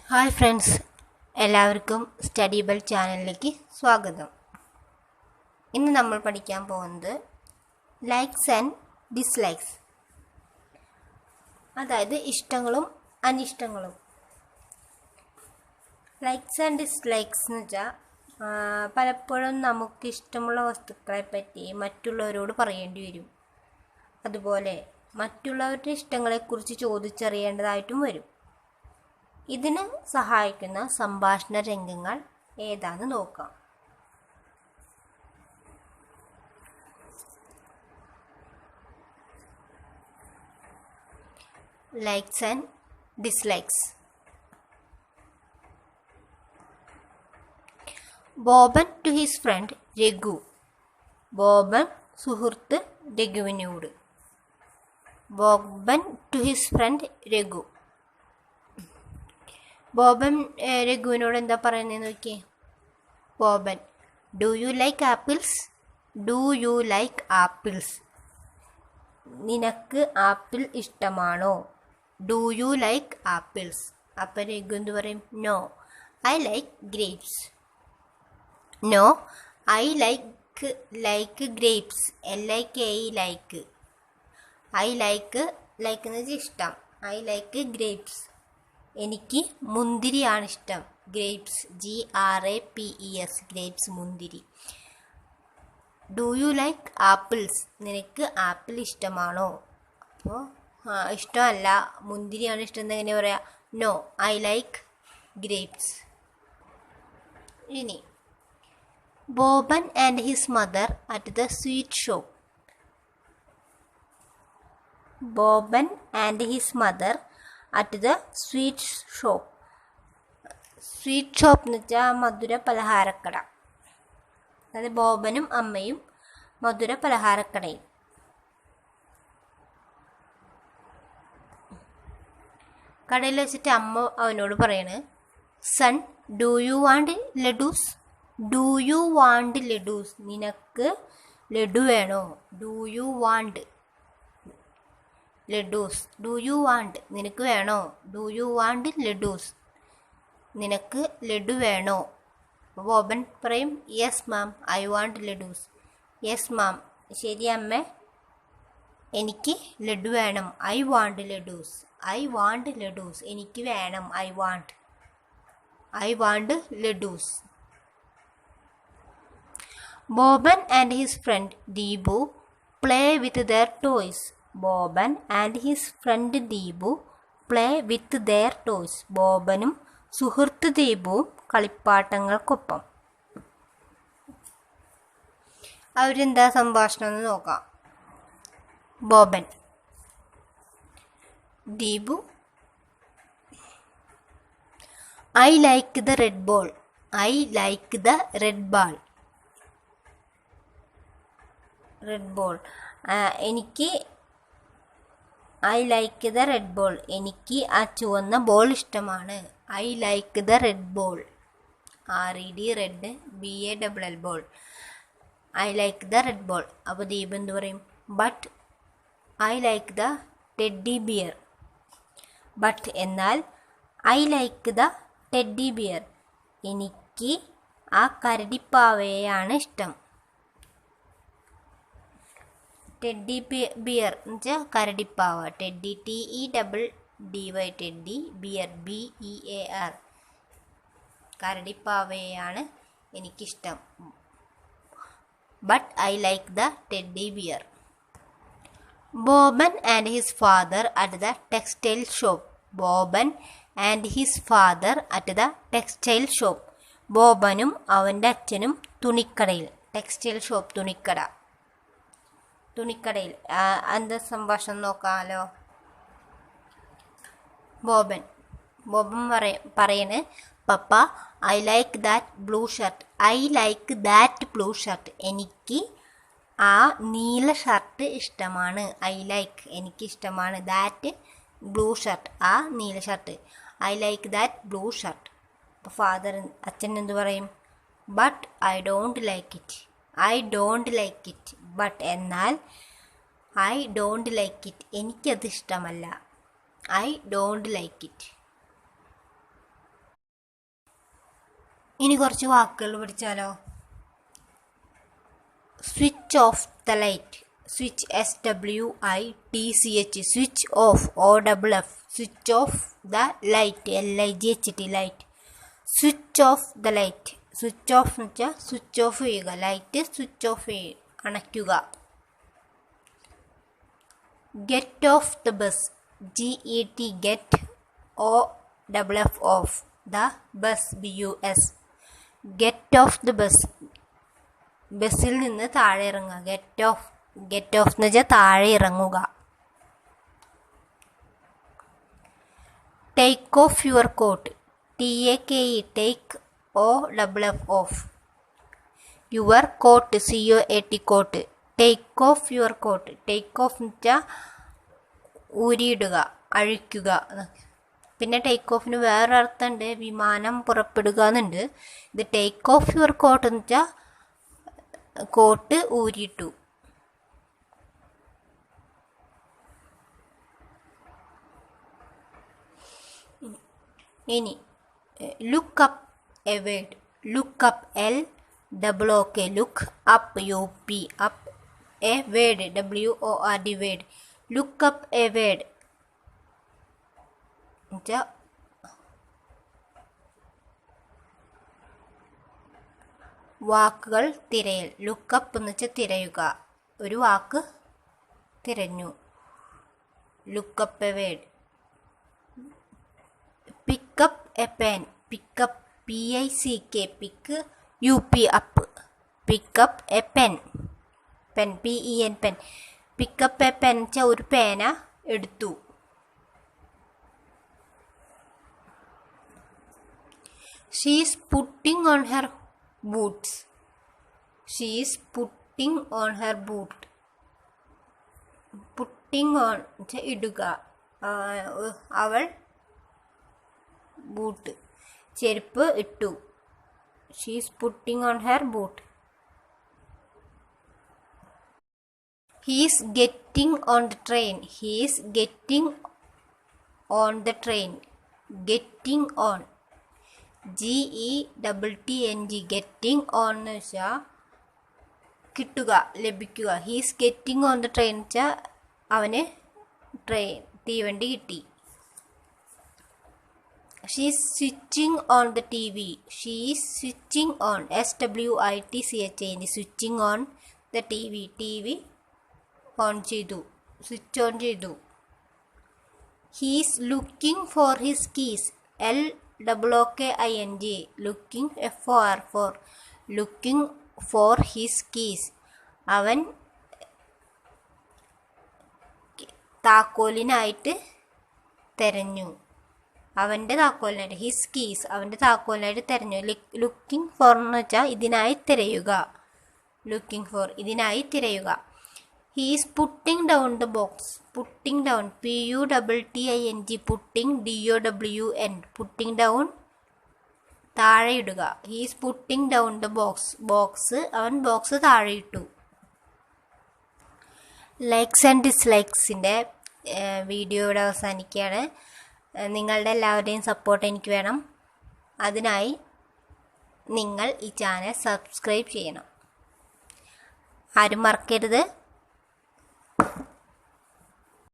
Hi friends, എല്ലാവർക്കും study bell ചാനലിലേക്ക് സ്വാഗതം. ഇന്ന് നമ്മൾ പഠിക്കാൻ പോകുന്നത് ലൈക്സ് ആൻഡ് ഡിസ്ലൈക്സ്, അതായത് ഇഷ്ടങ്ങളും അനിഷ്ടങ്ങളും. ലൈക്സ് ആൻഡ് ഡിസ്ലൈക്സ് എന്ന് വെച്ചാൽ പലപ്പോഴും നമുക്ക് ഇഷ്ടമുള്ള വസ്തുക്കളെ പറ്റി മറ്റുള്ളവരോട് പറയേണ്ടി വരും. അതുപോലെ മറ്റുള്ളവരുടെ ഇഷ്ടങ്ങളെക്കുറിച്ച് ചോദിച്ചറിയേണ്ടതായിട്ടും വരും. ഇതിന് സഹായിക്കുന്ന സംഭാഷണ രംഗങ്ങൾ ഏതാണെന്ന് നോക്കാം. Likes and dislikes. Boban to his friend Raghu. Boban സുഹൃത്ത് രഘുവിനോട്. Boban to his friend Raghu. Boban രഘുവിനോട് എന്താ പറയുന്നതെന്ന് നോക്കിയേ. Boban, do you like apples? Do you like apples? നിനക്ക് ആപ്പിൾ ഇഷ്ടമാണോ? Do you like apples? അപ്പം രഘു എന്ത് പറയും? No, I like grapes. No, I like grapes. LIKE like. I like എന്ന് വെച്ചാൽ ഇഷ്ടം. I like grapes. എനിക്ക് മുന്തിരിയാണ് ഇഷ്ടം. ഗ്രേപ്സ്, GRAPES, ഗ്രേപ്സ്, മുന്തിരി. Do you like apples? നിനക്ക് ആപ്പിൾ ഇഷ്ടമാണോ? അപ്പോൾ ഇഷ്ടമല്ല, മുന്തിരിയാണ് ഇഷ്ടം എന്ന് എങ്ങനെ പറയാം? No, I like grapes. ഇനി Boban and his mother at the sweet shop. Boban and his mother at the sweet shop. Sweet shop എന്ന് വെച്ചാൽ മധുര പലഹാരക്കട. അതായത് ബോബനും അമ്മയും മധുര പലഹാരക്കടയിൽ. കടയിൽ വെച്ചിട്ട് അമ്മ അവനോട് പറയണ്, son, do you want laddoos? Do you want laddoos? നിനക്ക് ലഡു വേണോ? Do you want laddoos? Do you want? നിനക്ക് വേണോ? Do you want laddoos? നിനക്ക് ലഡു വേണോ? ബോബൻ പറയും, yes ma'am, I want laddoos. Yes ma'am, ശരി അമ്മേ, എനിക്ക് ലഡു വേണം. I want laddoos. I want laddoos. എനിക്ക് വേണം. I want laddoos. Boban and his friend Deepu play with their toys. Boban and his friend Deepu play with their toys. ബോബനും സുഹൃത്ത് ദീപുവും കളിപ്പാട്ടങ്ങൾക്കൊപ്പം. അവരെന്താ സംഭാഷണം എന്ന് നോക്കാം. Boban, Deepu, I like the red ball. I like the red ball. Red ball. എനിക്ക് I like the red ball. എനിക്ക് ആ ചുവന്ന ബോൾ ഇഷ്ടമാണ്. I like the red ball. RED, red, BALL, ball. I like the red ball. അപ്പോൾ ദീപ് എന്ത് പറയും? But I like the teddy bear. But എന്നാൽ I like the teddy bear. എനിക്ക് ആ കരടിപ്പാവയെയാണ് ഇഷ്ടം. ടെഡ്ഡി ബിയർ എന്ന് വെച്ചാൽ കരടിപ്പാവ. Teddy, TEDDY, teddy, bear, BEAR, കരടിപ്പാവയെയാണ് എനിക്കിഷ്ടം. But I like the teddy bear. Boban and his father at the textile shop. Boban and his father at the textile shop. ബോബനും അവൻ്റെ അച്ഛനും തുണിക്കടയിൽ. Textile shop, തുണിക്കടയിൽ. എന്താ സംഭാഷണം നോക്കാമല്ലോ. ബോബൻ പറയണ്, papa, I like that blue shirt. I like that blue shirt. എനിക്ക് ആ നീല ഷർട്ട് ഇഷ്ടമാണ്. ഐ ലൈക്ക്, എനിക്കിഷ്ടമാണ്. ദാറ്റ് ബ്ലൂ ഷർട്ട്, ആ നീല shirt. I like that blue shirt. അപ്പോൾ അച്ഛൻ എന്ത് പറയും? But I don't like it. I don't like it. But എന്നാൽ ഐ ഡോണ്ട് ലൈക്ക് ഇറ്റ്. എനിക്കത് ഇഷ്ടമല്ല. I don't like it. ഇനി കുറച്ച് വാക്കുകൾ പഠിച്ചാലോ? Switch off the light. Switch SWITCH. Switch off OFF. Switch off the light LIGHT light. Switch off the light. Switch off എന്ന് വെച്ചാൽ switch off ചെയ്യുക. Light switch off ചെയ്യുക, അണയ്ക്കുക. Get off the bus. GET get OFF off. The bus BUS. Get off the bus. ബസ്സിൽ നിന്ന് താഴെ ഇറങ്ങുക. Get of എന്ന് വെച്ചാൽ താഴെ ഇറങ്ങുക. Take off your coat. TAKE take OFF off. Your coat COAT coat. Take off your coat. Take off എന്ന് വെച്ചാൽ ഊരിയിടുക, അഴിക്കുക. പിന്നെ ടേക്ക് ഓഫിന് വേറെ അർത്ഥമുണ്ട്, വിമാനം പുറപ്പെടുക എന്നുണ്ട്. ഇത് ടേക്ക് ഓഫ് യുവർ കോട്ട് എന്ന് വെച്ചാൽ കോട്ട് ഊരിയിട്ടു. ഇനി look up A word. Look up LOOK. Look up UP. Up A word WORD word. Look up A word എന്നുവെച്ചാൽ വാക്കുകൾ തിരയൽ. ലുക്കപ്പ് എന്ന് വെച്ചാൽ തിരയുക. ഒരു വാക്ക് തിരഞ്ഞു. Lookup A word. Pickup A pen. Pickup PICK. Pick UP up. Pickup A pen. Pen PEN pen. Pickup A pen വെച്ചാൽ ഒരു പേന എടുത്തു. She is putting on her boots. She is putting on her boot. Putting on ഇടുക. അവൾ boot ചെരുപ്പ് ഇട്ടു. She is putting on her boot. He is getting on the train. He is getting on the train. Getting on. GETTNG. Getting on എന്ന് വെച്ചാൽ കിട്ടുക, ലഭിക്കുക. He's getting on the train വെച്ചാൽ അവന് തീവണ്ടി കിട്ടി. She is switching on the TV. She is switching on SWITCH. Switching on the TV on ചെയ്തു, switch on ചെയ്തു. He is looking for his keys. LOOKING. Looking FOR. Looking for his keys. അവൻ താക്കോലിനായിട്ട് തെരഞ്ഞു. അവൻ്റെ താക്കോലിനായിട്ട്. His keys അവൻ്റെ താക്കോലിനായിട്ട് തെരഞ്ഞു. Looking for എന്ന് വെച്ചാൽ ഇതിനായി തിരയുക. ലുക്കിംഗ് ഫോർ ഇതിനായി തിരയുക. He is putting down the box. Putting down PUTTING. Putting DOWN. Putting down താഴെയിടുക. He is putting down the box അവൻ ബോക്സ് താഴെയിട്ടു. ലൈക്സ് ആൻഡ് ഡിസ്ലൈക്സിൻ്റെ വീഡിയോ ഇവിടെ അവസാനിക്കുകയാണ്. നിങ്ങളുടെ എല്ലാവരുടെയും സപ്പോർട്ട് എനിക്ക് വേണം. അതിനായി നിങ്ങൾ ഈ ചാനൽ സബ്സ്ക്രൈബ് ചെയ്യണം. ആരും മറക്കരുത്.